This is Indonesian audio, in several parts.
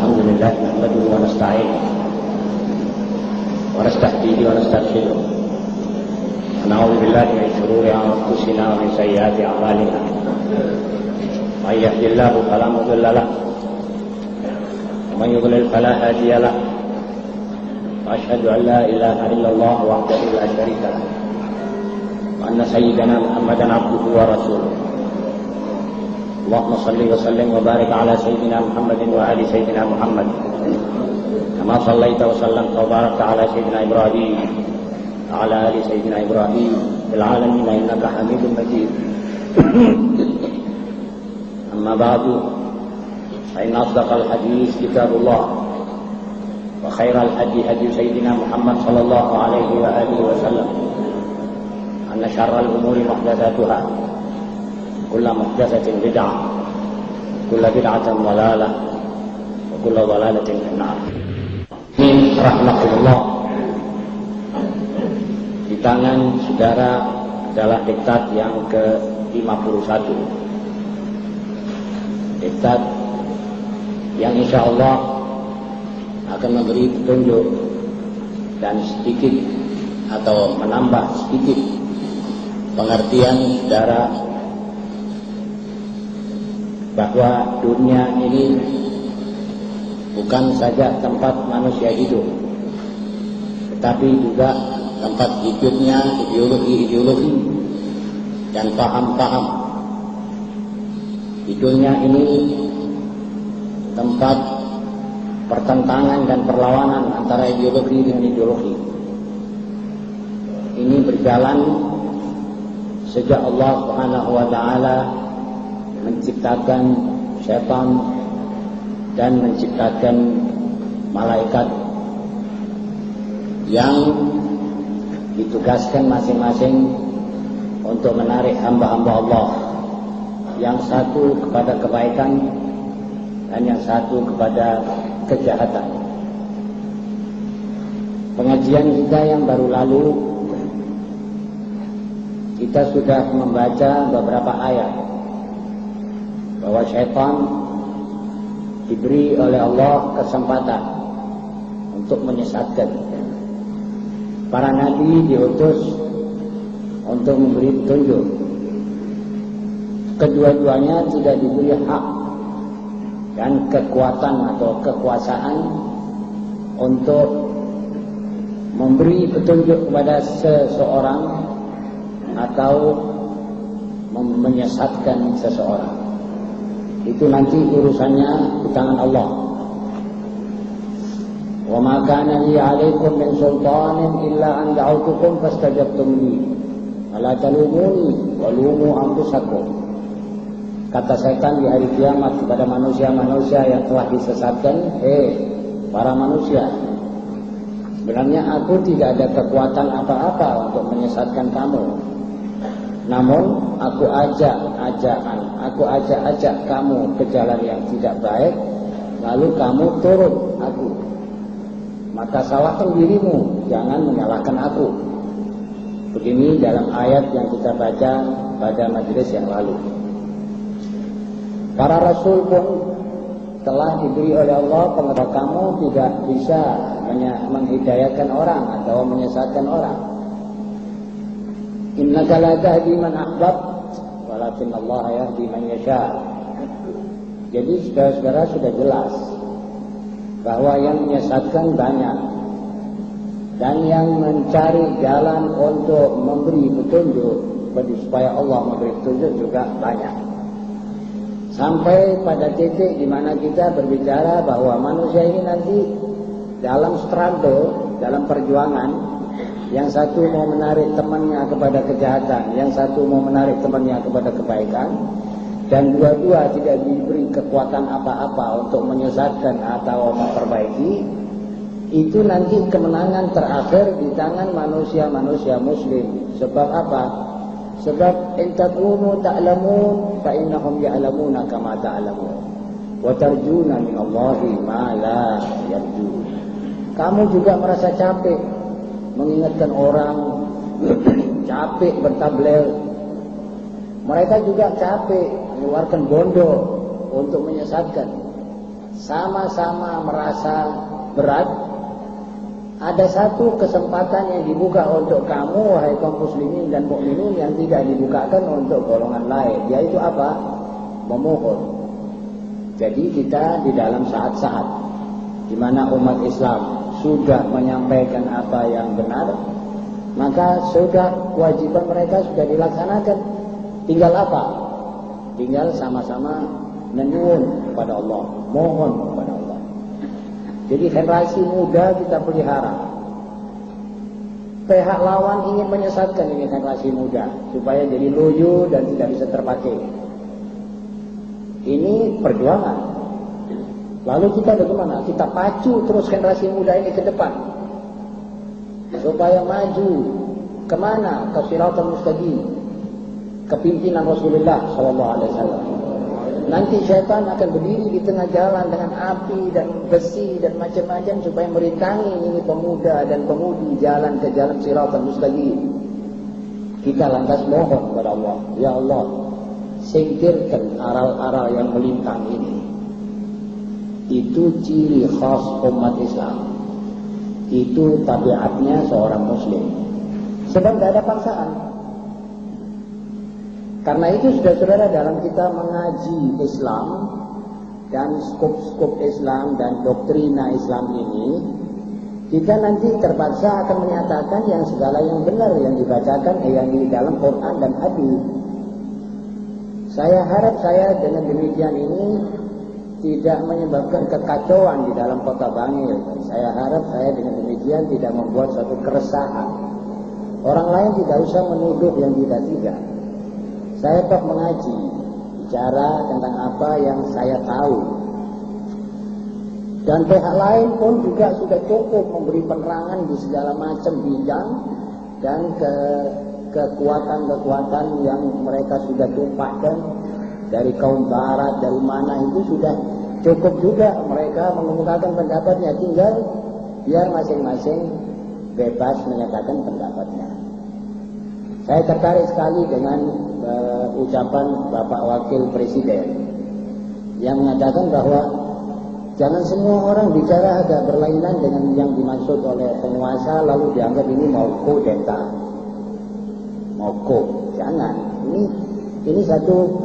الحمد لله نحمده ونستعينه ونستهديه ونسترشده ونعوذ بالله من شرور أنفسنا ومن سيئات أعمالنا من يهد الله فلا مضل له ومن يضلل فلا هادي له وأشهد أن لا إله إلا الله وحده لا شريك له وأن سيدنا محمدا عبده ورسوله اللهم صل وسلم وبارك على سيدنا محمد وآل سيدنا محمد كما صليت وسلمت وباركت على سيدنا إبراهيم وعلى آل سيدنا إبراهيم في العالمين إنك حميد مجيد. أما بعد فإن أصدق الحديث كتاب الله وخير الهدي هدي سيدنا محمد صلى الله عليه وآله وسلم أن شر الأمور محدثاتها كل محدثة بدعة كل بدعة ضلالة وكل ضلالة في النار. Rahmatullah, di tangan saudara adalah diktat yang ke-51, diktat yang insya Allah akan memberi petunjuk dan sedikit atau menambah sedikit pengertian saudara bahwa dunia ini bukan saja tempat manusia hidup, tetapi juga tempat hidupnya ideologi-ideologi dan paham-paham. Di dunia ini tempat pertentangan dan perlawanan antara ideologi dengan ideologi. Ini berjalan sejak Allah Subhanahu wa taala menciptakan syaitan dan menciptakan malaikat yang ditugaskan masing-masing untuk menarik hamba-hamba Allah, yang satu kepada kebaikan dan yang satu kepada kejahatan. Pengajian kita yang baru lalu kita sudah membaca beberapa ayat bahwa syaitan diberi oleh Allah kesempatan untuk menyesatkan. Para nabi diutus untuk memberi petunjuk. Kedua-duanya tidak diberi hak dan kekuatan atau kekuasaan untuk memberi petunjuk kepada seseorang atau menyesatkan seseorang. Itu nanti urusannya di tangan Allah. Wa ma kana li 'alaikum min sultanin illa an da'awtukum fastajabtum li. Fala talumuni wa lumu anfusakum. Kata setan di hari kiamat kepada manusia-manusia yang telah disesatkan, para manusia, sebenarnya aku tidak ada kekuatan apa-apa untuk menyesatkan kamu. Namun aku ajak kamu ke jalan yang tidak baik, lalu kamu turun aku. Maka salahkan dirimu, jangan menyalahkan aku. Begini dalam ayat yang kita baca pada majelis yang lalu. Para rasul pun telah diberi oleh Allah pengetahuan kamu tidak bisa menghidayahkan orang atau menyesatkan orang. Innaka la tahdi man ahbabta walakin Allah yahdi man yasha. Jadi saudara-saudara sudah jelas bahwa yang menyesatkan banyak dan yang mencari jalan untuk memberi petunjuk supaya Allah memberi petunjuk juga banyak. Sampai pada titik di mana kita berbicara bahwa manusia ini nanti dalam struggle, dalam perjuangan, yang satu mau menarik temannya kepada kejahatan, yang satu mau menarik temannya kepada kebaikan, dan dua-dua tidak diberi kekuatan apa-apa untuk menyesatkan atau memperbaiki. Itu nanti kemenangan terakhir di tangan manusia-manusia muslim. Sebab apa? Sebab in takunu ta'lamun fa innahum ya'lamuna kama ta'lamun wa tarjuna min Allahi ma la yarjun. Kamu juga merasa capek mengingatkan orang, capek bertabligh. Mereka juga capek mengeluarkan bondo untuk menyesatkan. sama-sama merasa berat, ada satu kesempatan yang dibuka untuk kamu, wahai kaum muslimin dan mukminin, yang tidak dibukakan untuk golongan lain, yaitu apa? Memohon. Jadi kita di dalam saat-saat di mana umat Islam sudah menyampaikan apa yang benar, maka sudah kewajiban mereka sudah dilaksanakan. Tinggal apa? Tinggal sama-sama menyuwun kepada Allah, mohon kepada Allah. Jadi generasi muda kita pelihara. Pihak lawan ingin menyesatkan ini generasi muda supaya jadi loyo dan tidak bisa terpakai. Ini perjuangan. Lalu kita bagaimana? Kita pacu terus generasi muda ini ke depan supaya maju kemana? Ke Shiratal Mustaqim, kepimpinan Rasulullah SAW. Nanti syaitan akan berdiri di tengah jalan dengan api dan besi dan macam-macam supaya merintangi ini pemuda dan pemudi jalan ke jalan Shiratal Mustaqim. Kita lantas mohon kepada Allah, ya Allah, singkirkan aral-aral yang melintang ini. Itu ciri khas umat Islam. Itu tabiatnya seorang muslim. Sebab tidak ada paksaan. Karena itu saudara-saudara, dalam kita mengaji Islam dan skop-skop Islam dan doktrina Islam ini, kita nanti terpaksa akan menyatakan yang segala yang benar yang dibacakan yang di dalam Quran dan hadis. Saya harap saya dengan demikian ini tidak menyebabkan kekacauan di dalam kota Bangil. Saya harap saya dengan demikian tidak membuat suatu keresahan. Orang lain tidak usah menuduh yang tidak. Saya tetap mengaji, bicara tentang apa yang saya tahu. Dan pihak lain pun juga sudah cukup memberi penerangan di segala macam bidang dan kekuatan-kekuatan yang mereka sudah tumpahkan dari kaum barat, dari mana itu sudah cukup juga mereka mengungkapkan pendapatnya. Tinggal biar masing-masing bebas menyatakan pendapatnya. Saya tertarik sekali dengan ucapan Bapak Wakil Presiden yang mengatakan bahwa jangan semua orang bicara agak berlainan dengan yang dimaksud oleh penguasa lalu dianggap ini mau kudeta, mau jangan. Ini satu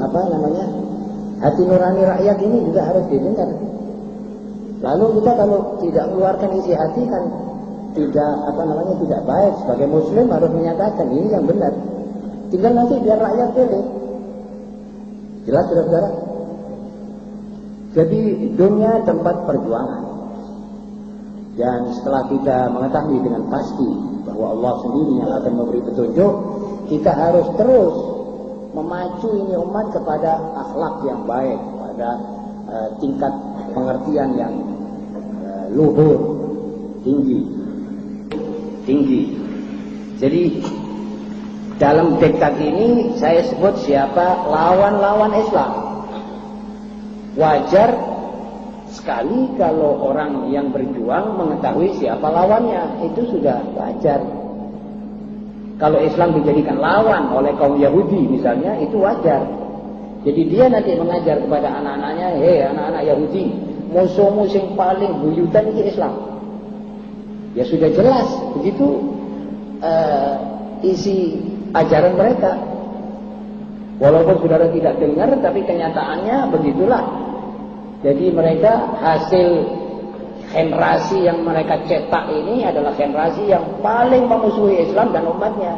hati nurani rakyat ini juga harus didengar. Lalu kita kalau tidak mengeluarkan isi hati kan tidak baik. Sebagai muslim harus menyatakan ini yang benar. Tinggal nanti biar rakyat pilih. Jelas saudara-saudara? Jadi dunia tempat perjuangan. Dan setelah kita mengetahui dengan pasti bahwa Allah sendiri yang akan memberi petunjuk, kita harus terus memacu ini umat kepada akhlak yang baik, pada tingkat pengertian yang luhur, tinggi. Jadi dalam diktat ini saya sebut siapa lawan-lawan Islam. Wajar sekali kalau orang yang berjuang mengetahui siapa lawannya, itu sudah wajar. Kalau Islam dijadikan lawan oleh kaum Yahudi misalnya, itu wajar. Jadi dia nanti mengajar kepada anak-anaknya, hei anak-anak Yahudi, musuh-musuh yang paling buyutan itu Islam. Ya sudah jelas, begitu isi ajaran mereka. Walaupun saudara tidak dengar, tapi kenyataannya begitulah. Jadi mereka hasil generasi yang mereka cetak ini adalah generasi yang paling memusuhi Islam dan umatnya.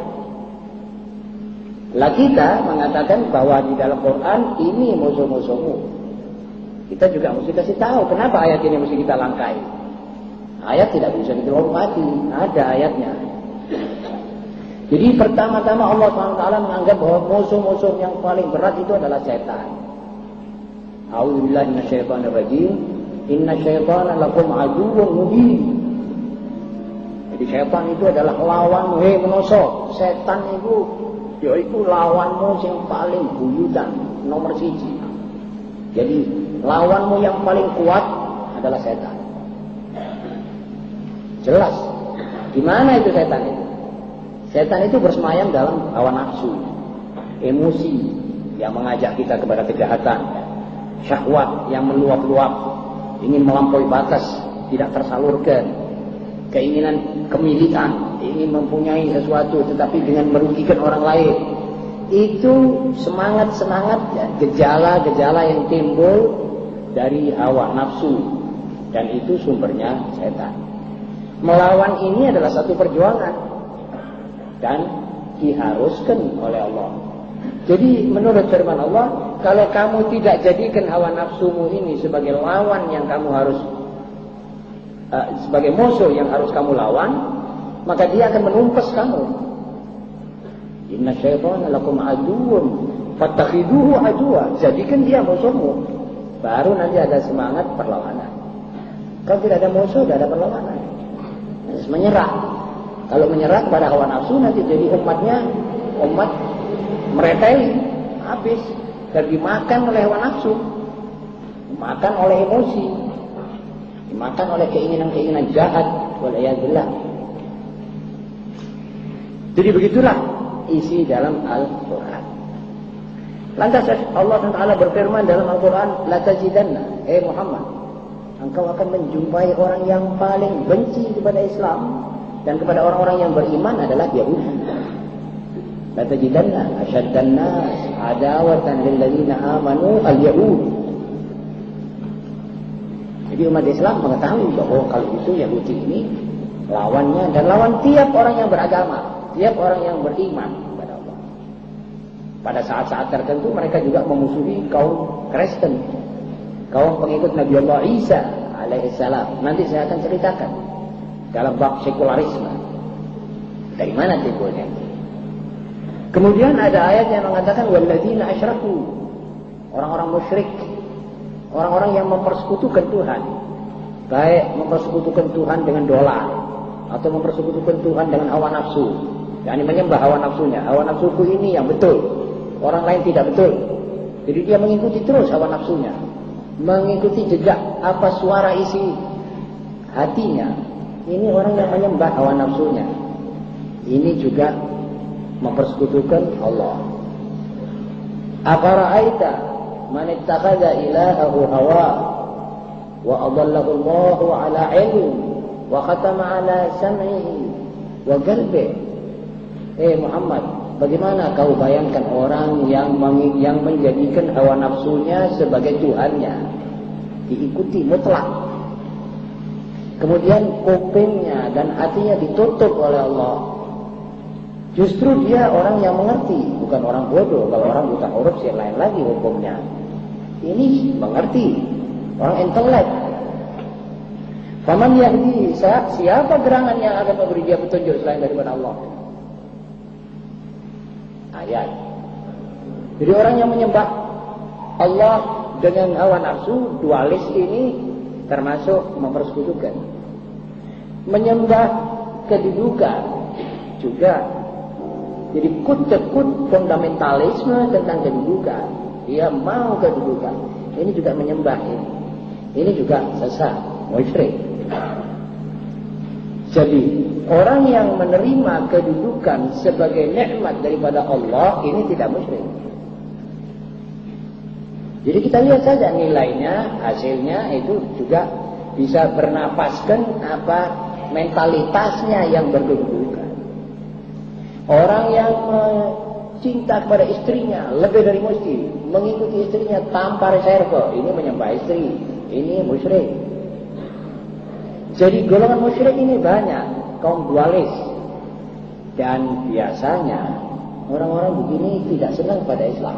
Lah kita mengatakan bahwa di dalam Quran ini musuh-musuhmu. Kita juga mesti kasih tahu kenapa ayat ini mesti kita langkai. Ayat tidak bisa dilompati, ada ayatnya. Jadi pertama-tama Allah SWT menganggap bahwa musuh-musuh yang paling berat itu adalah setan. A'udzubillahi minasyaitonirrajim. Inna syaitana lakum aduwwun mubin. Jadi setan itu adalah lawanmu, hei menoso. Setan itu yaitu lawanmu yang paling buyutan, nomor 1. Jadi lawanmu yang paling kuat adalah setan. Jelas. Di mana itu setan itu? Setan itu bersemayam dalam hawa nafsu, emosi yang mengajak kita kepada kejahatan, syahwat yang meluap-luap, ingin melampaui batas, tidak tersalurkan. Keinginan kemilikan, ingin mempunyai sesuatu tetapi dengan merugikan orang lain. Itu semangat-semangat ya, gejala-gejala yang timbul dari hawa nafsu, dan itu sumbernya setan. Melawan ini adalah satu perjuangan dan diharuskan oleh Allah. Jadi menurut firman Allah, kalau kamu tidak jadikan hawa nafsumu ini sebagai lawan yang kamu harus sebagai musuh yang harus kamu lawan, maka dia akan menumpas kamu. Inna syaitana lakum aduwwun fattakhiduhu aduwwa. Jadikan dia musuhmu. Baru nanti ada semangat perlawanan. Kalau tidak ada musuh, tidak ada perlawanan. Harus menyerah. Kalau menyerah kepada hawa nafsu, nanti jadi umat mereteli, habis. Dan dimakan oleh hawa nafsu, dimakan oleh emosi, dimakan oleh keinginan-keinginan jahat. Waliyadzubillah. Jadi begitulah isi dalam Al-Quran. Lantas Allah Taala berfirman dalam Al-Quran, la tajidanna, Muhammad, engkau akan menjumpai orang yang paling benci kepada Islam dan kepada orang-orang yang beriman adalah Yahudi. La tajidanna asyaddan nas adawatan lil ladzina amanu al-yahud. Jadi umat Islam mengetahui bahwa kalau itu Yahudi ini lawannya, dan lawan tiap orang yang beragama, tiap orang yang beriman kepada Allah. Pada saat-saat tertentu mereka juga memusuhi kaum Kristen, kaum pengikut Nabi Allah Isa alaihissalam. Nanti saya akan ceritakan dalam bab sekularisme dari mana timbulnya. Kemudian ada ayat yang mengatakan walladzina asyraku, orang-orang musyrik, orang-orang yang mempersekutukan Tuhan, baik mempersekutukan Tuhan dengan dolar atau mempersekutukan Tuhan dengan hawa nafsu. Yani menyembah hawa nafsunya. Hawa nafsuku ini yang betul, orang lain tidak betul. Jadi dia mengikuti terus hawa nafsunya, mengikuti jejak apa suara isi hatinya. Ini orang yang menyembah hawa nafsunya. Ini juga mempersekutukan Allah. Afara'aita man ittakhadha ilahahu hawa wa adallahu Allahu ala ilm wa khatama ala sam'ihi wa qalbihi. Muhammad, bagaimana kau bayangkan orang yang menjadikan hawa nafsunya sebagai Tuhannya, diikuti mutlak, kemudian kupingnya dan hatinya ditutup oleh Allah. Justru dia orang yang mengerti, bukan orang bodoh. Kalau orang buta huruf sih lain lagi hukumnya. Ini mengerti, orang intelek. Faman yahdi, siapa gerangan yang akan memberi dia petunjuk selain daripada Allah? Ayat. Jadi orang yang menyembah Allah dengan hawa nafsu, dualis ini termasuk mempersekutukan. Menyembah kedudukan juga. Jadi kut-kut fundamentalisme tentang kedudukan. Dia mau kedudukan. Ini juga menyembah ini. Ini juga sesat, musyrik. Jadi orang yang menerima kedudukan sebagai nikmat daripada Allah ini tidak musyrik. Jadi kita lihat saja nilainya, hasilnya itu juga bisa bernapaskan apa mentalitasnya yang berkedudukan. Orang yang cinta kepada istrinya lebih dari mesti, mengikuti istrinya tanpa reserve, ini menyembah istri, ini musyrik. Jadi golongan musyrik ini banyak, kaum dualis. Dan biasanya orang-orang begini tidak senang pada Islam,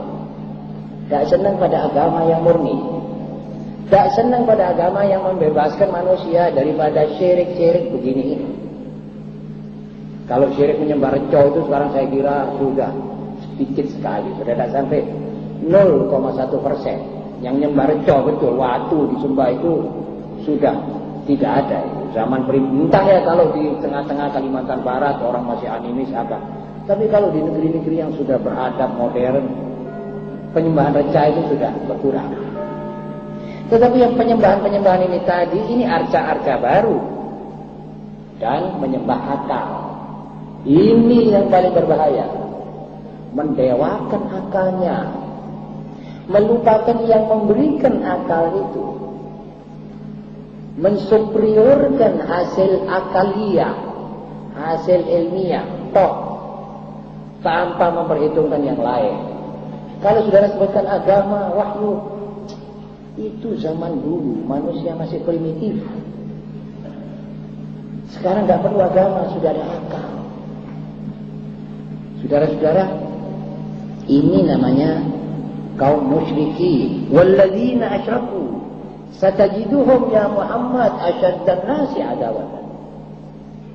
tidak senang pada agama yang murni, tidak senang pada agama yang membebaskan manusia daripada syirik-syirik begini. Kalau syirik menyembah reco itu sekarang saya kira sudah sedikit sekali, sudah tidak sampai 0,1%. Yang nyembah reco betul, waktu disembah itu sudah tidak ada. Zaman entah ya kalau di tengah-tengah Kalimantan Barat orang masih animis apa. Tapi kalau di negeri-negeri yang sudah beradab modern, penyembahan reca itu sudah berkurang. Tetapi yang penyembahan-penyembahan ini tadi, ini arca-arca baru. Dan menyembah akal. Ini yang paling berbahaya. Mendewakan akalnya. Melupakan yang memberikan akal itu. mensuperiorkan hasil akaliah, hasil ilmiah, tanpa memperhitungkan yang lain. Kalau saudara sebutkan agama, wahyu, itu zaman dulu manusia masih primitif. Sekarang nggak perlu agama, sudah ada akal. Saudara-saudara, ini namanya kaum musyrikin. Walladzina asyraku satajiduhum ya Muhammad asyaddan nasi adawatan.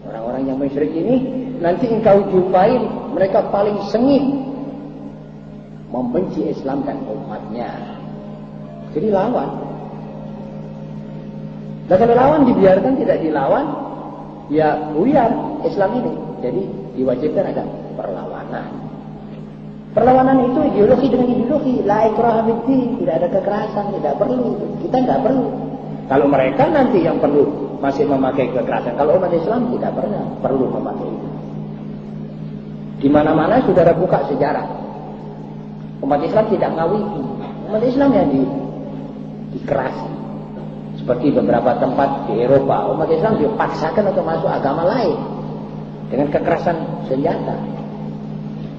Orang-orang yang musyrik ini nanti engkau jumpai mereka paling sengit membenci Islam dan umatnya. Jadi lawan. Dan kalau lawan dibiarkan, tidak dilawan, ya buyar Islam ini. Jadi diwajibkan ada perlawanan. Perlawanan itu ideologi dengan ideologi. La ikraha fid-din, tidak ada kekerasan, tidak perlu. Kita nggak perlu. Kalau mereka nanti yang perlu masih memakai kekerasan. Kalau umat Islam tidak pernah perlu memakai itu. Di mana-mana saudara buka sejarah. Umat Islam tidak ngawiti. Umat Islam yang dikerasi. Seperti beberapa tempat di Eropa, umat Islam dipaksakan untuk masuk agama lain dengan kekerasan senjata.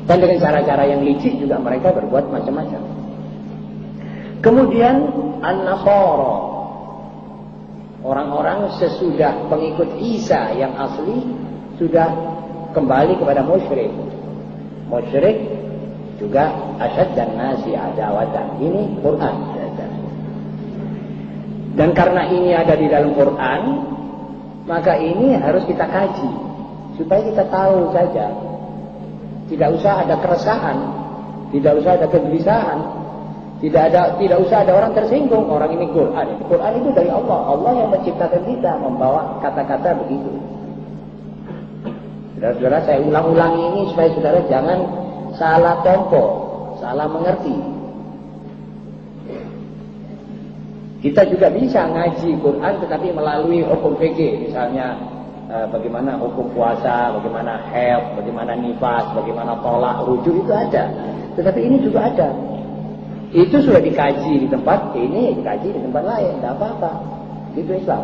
Dan dengan cara-cara yang licik juga mereka berbuat macam-macam. Kemudian An-Nasara, orang-orang sesudah pengikut Isa yang asli sudah kembali kepada musyrik. Musyrik juga asyaddan nasi adawatan. Ini Quran. Dan karena ini ada di dalam Quran, maka ini harus kita kaji supaya kita tahu saja. Tidak usah ada keresahan, tidak usah ada kegelisahan, tidak usah ada orang tersinggung. Orang ini Quran. Quran itu dari Allah. Allah yang menciptakan kita, membawa kata-kata begitu. Saudara-saudara, saya ulang-ulangi ini supaya saudara jangan salah tempo, salah mengerti. Kita juga bisa ngaji Quran tetapi melalui hukum fikih, misalnya bagaimana hukum puasa, bagaimana haid, bagaimana nifas, bagaimana tolak, rujuk, itu ada. Tetapi ini juga ada. Itu sudah dikaji di tempat ini, dikaji di tempat lain, tidak apa-apa. Itu Islam.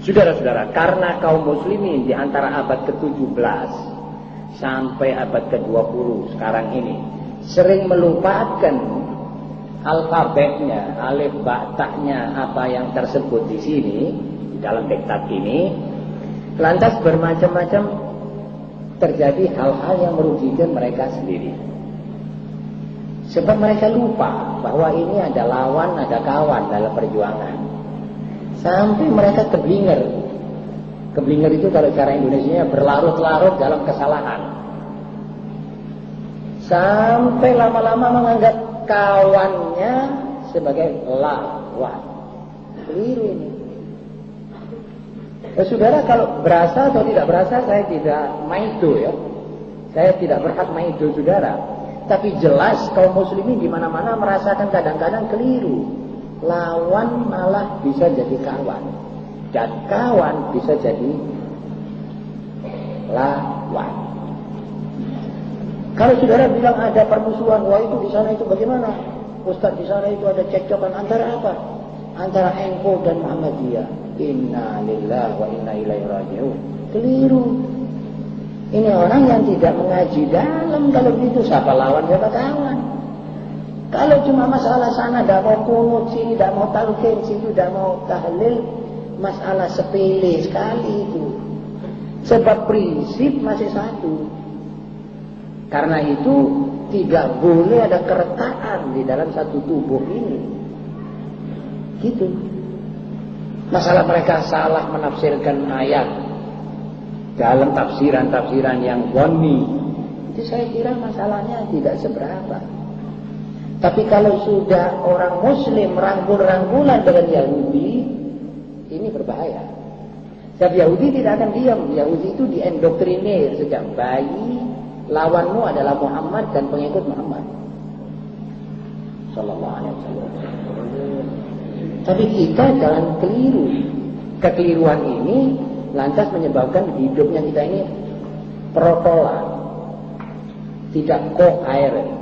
Saudara-saudara, karena kaum muslimin di antara abad ke-17 sampai abad ke-20 sekarang ini sering melupakan alfabetnya, alif, ba, ta-nya, apa yang tersebut di sini, di dalam diktat ini, lantas bermacam-macam terjadi hal-hal yang merugikan mereka sendiri. Sebab mereka lupa bahwa ini ada lawan, ada kawan dalam perjuangan. Sampai mereka keblinger. Keblinger itu kalau cara Indonesianya berlarut-larut dalam kesalahan. Sampai lama-lama menganggap kawannya sebagai lawan. Keliru ini. Saudara, kalau berasa atau tidak berasa, saya tidak maido ya. Saya tidak berhak maido saudara. Tapi jelas kaum muslimin di mana-mana merasakan kadang-kadang keliru. Lawan malah bisa jadi kawan. Dan kawan bisa jadi lawan. Kalau saudara bilang ada permusuhan, wah itu di sana itu bagaimana? Ustaz, di sana itu ada cekcokan antara apa? Antara NU dan Muhammadiyah. Inna lillahi wa inna ilaihi raji'un. Keliru. Ini orang yang tidak mengaji dalam. Kalau begitu siapa lawan, siapa kawan? Kalau cuma masalah sana tidak mau kunut, sini tidak mau talqin, situ tidak mau tahlil, masalah sepele sekali itu. Sebab prinsip masih satu. Karena itu tidak boleh ada keretakan di dalam satu tubuh ini. Gitu. Masalah mereka salah menafsirkan ayat dalam tafsiran-tafsiran yang wani. Itu saya kira masalahnya tidak seberapa. Tapi kalau sudah orang muslim rangkul-rangkulan dengan Yahudi, ini berbahaya. Sebab Yahudi tidak akan diam. Yahudi itu diendoktrinir sejak bayi. Lawanmu adalah Muhammad dan pengikut Muhammad sallallahu alaihi wasallam. Tapi kita jangan keliru. Kekeliruan ini lantas menyebabkan hidupnya kita ini protolan, tidak koherent.